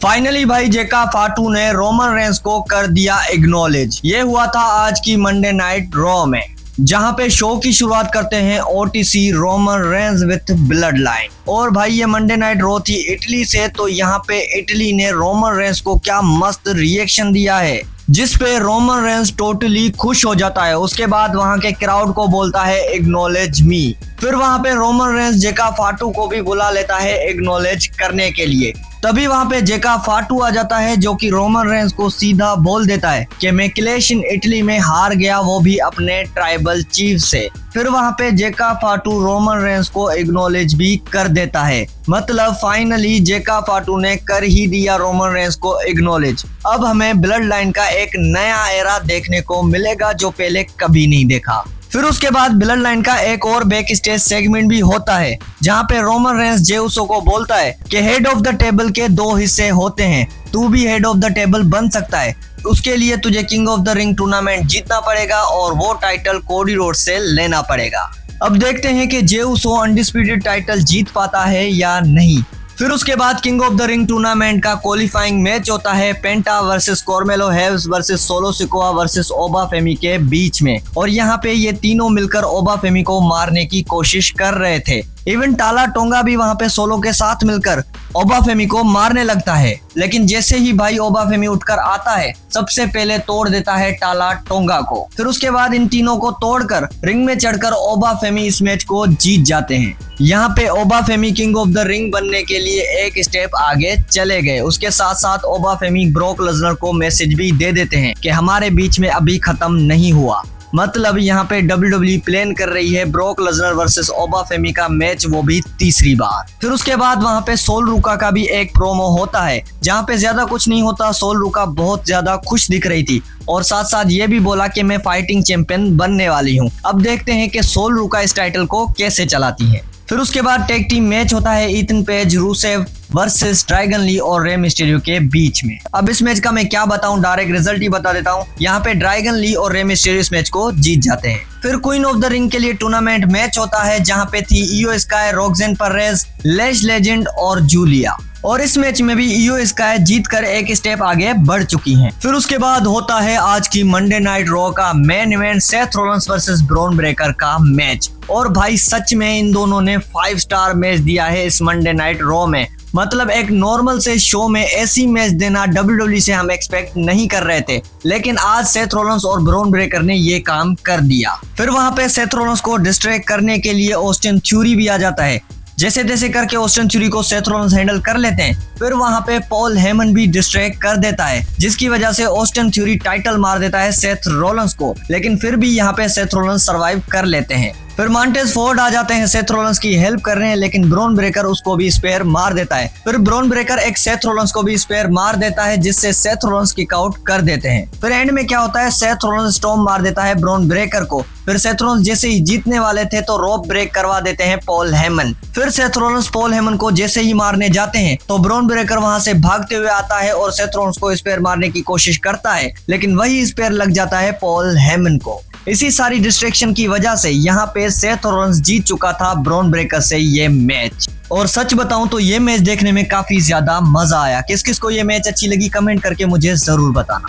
Finally भाई जेका फाटू ने रोमन रेंस को कर दिया एक्नॉलेज। ये हुआ था आज की मंडे नाइट रॉ में, जहां पे शो की शुरुआत करते हैं OTC Roman Reigns with blood line. और भाई ये मंडे नाइट रॉ थी इटली से, तो यहाँ पे इटली ने रोमन रेंस को क्या मस्त रिएक्शन दिया है, जिस पे रोमन रेंस टोटली खुश हो जाता है। उसके बाद वहां के क्राउड को बोलता है एक्नॉलेज मी। फिर वहां पे रोमन रेंस जेका फाटू को भी बुला लेता है एक्नॉलेज करने के लिए। तभी वहां पे जेका फाटू आ जाता है, जो कि रोमन रेंस को सीधा बोल देता है कि मैं क्लैश इन इटली में हार गया, वो भी अपने ट्राइबल चीफ से। फिर वहां पे जेका फाटू रोमन रेंस को एक्नॉलेज भी कर देता है। मतलब फाइनली जेका फाटू ने कर ही दिया रोमन रेंस को एक्नॉलेज। अब हमें ब्लड लाइन का एक नया एरा देखने को मिलेगा जो पहले कभी नहीं देखा। फिर उसके बाद ब्लड लाइन का एक और बैक स्टेज सेगमेंट भी होता है, जहाँ पे रोमन रेंस जेउसो को बोलता है कि हेड ऑफ द टेबल के 2 हिस्से होते हैं, तू भी हेड ऑफ द टेबल बन सकता है। उसके लिए तुझे king of the ring tournament जीतना पड़ेगा और वो टाइटल कोडी रोड से लेना पड़ेगा। अब देखते हैं कि जेउसो अनडिस्प्यूटेड टाइटल जीत पाता है या नहीं। फिर उसके बाद king of the ring tournament का क्वालिफाइंग मैच होता है Penta versus Carmelo Hayes versus Solo Sikoa versus Oba Femi के बीच में। और यहाँ पे ये तीनों मिलकर ओबा फेमी को मारने की कोशिश कर रहे थे। इवन टाला टोंगा भी वहां पे सोलो के साथ मिलकर ओबा फेमी को मारने लगता है, लेकिन जैसे ही भाई ओबा फेमी उठकर आता है, सबसे पहले तोड़ देता है टाला टोंगा को। फिर उसके बाद इन तीनों को तोड़कर रिंग में चढ़कर ओबा फेमी इस मैच को जीत जाते हैं। यहाँ पे ओबा फेमी किंग ऑफ द रिंग बनने के लिए एक स्टेप आगे चले गए। उसके साथ साथ ओबा फेमी ब्रोक लेसनर को मैसेज भी दे देते हैं कि हमारे बीच में अभी खत्म नहीं हुआ। मतलब यहाँ पे WWE प्लान कर रही है ब्रोक लेसनर वर्सेस ओबा फेमी का मैच, वो भी तीसरी बार। फिर उसके बाद वहाँ पे सोल रुका का भी एक प्रोमो होता है, जहाँ पे ज्यादा कुछ नहीं होता। सोल रुका बहुत ज्यादा खुश दिख रही थी और साथ साथ ये भी बोला कि मैं फाइटिंग चैंपियन बनने वाली हूँ। अब देखते हैं कि सोल रुका इस टाइटल को कैसे चलाती है। फिर उसके बाद टैग टीम मैच होता है Ethan Page Rusev versus Dragon Lee और रे मिस्टीरियो के बीच में। अब इस मैच का मैं क्या बताऊं, डायरेक्ट रिजल्ट ही बता देता हूं। यहाँ पे ड्रैगन ली और रे मिस्टीरियो इस मैच को जीत जाते हैं। फिर क्वीन ऑफ द रिंग के लिए टूर्नामेंट मैच होता है, जहाँ पे थी इयो स्काई, रॉक्सेन परेज, लैश लेजेंड और जूलिया। और इस मैच में भी इयो स्काई जीतकर एक स्टेप आगे बढ़ चुकी हैं। फिर उसके बाद होता है आज की मंडे नाइट रॉ का main event, Seth Rollins versus Bron Breakker का मैच। और भाई सच में इन दोनों ने 5 स्टार मैच दिया है इस मंडे नाइट रॉ में। मतलब एक नॉर्मल से शो में ऐसी मैच देना WWE से हम एक्सपेक्ट नहीं कर रहे थे, लेकिन आज सेथ रॉलिंस और ब्रॉन ब्रेकर ने ये काम कर दिया। फिर वहां पे सेथ रॉलिंस को डिस्ट्रैक्ट करने के लिए ऑस्टिन थ्यूरी भी आ जाता है। जैसे तैसे करके ऑस्टिन थ्यूरी को सेथ रॉलिंस हैंडल कर लेते हैं। फिर वहां पे पॉल हेमन भी डिस्ट्रैक्ट कर देता है, जिसकी वजह से ऑस्टिन थ्यूरी टाइटल मार देता है सेथ रॉलिंस को, लेकिन फिर भी यहाँ पे सेथ रॉलिंस सर्वाइव कर लेते हैं। फिर मॉन्टेज फोर्ड आ जाते हैं सेथ रॉलिंस की हेल्प कर रहे हैं, लेकिन ब्रॉन ब्रेकर उसको भी स्पेयर मार देता है। फिर ब्रॉन ब्रेकर एक सेथ रॉलिंस को भी स्पेयर मार देता है, जिससे सेथ रॉलिंस किक आउट कर देते हैं। फिर एंड में क्या होता है, सेथ रॉलिंस स्टॉर्म मार देता है ब्रॉन ब्रेकर को। फिर सेथ रॉलिंस जैसे ही जीतने वाले थे तो रोप ब्रेक करवा देते हैं पॉल हेमन। फिर सेथ रॉलिंस पॉल हेमन को जैसे ही मारने जाते हैं तो ब्रॉन ब्रेकर वहां से भागते हुए आता है और सेथ रॉलिंस को स्पेयर मारने की कोशिश करता है, लेकिन वही स्पेयर लग जाता है पॉल हेमन को। इसी सारी डिस्ट्रैक्शन की वजह से यहाँ पे सेथ रॉलिंस जीत चुका था ब्रॉन ब्रेकर से ये मैच। और सच बताऊं तो ये मैच देखने में काफी ज्यादा मजा आया। किस किस को ये मैच अच्छी लगी कमेंट करके मुझे जरूर बताना।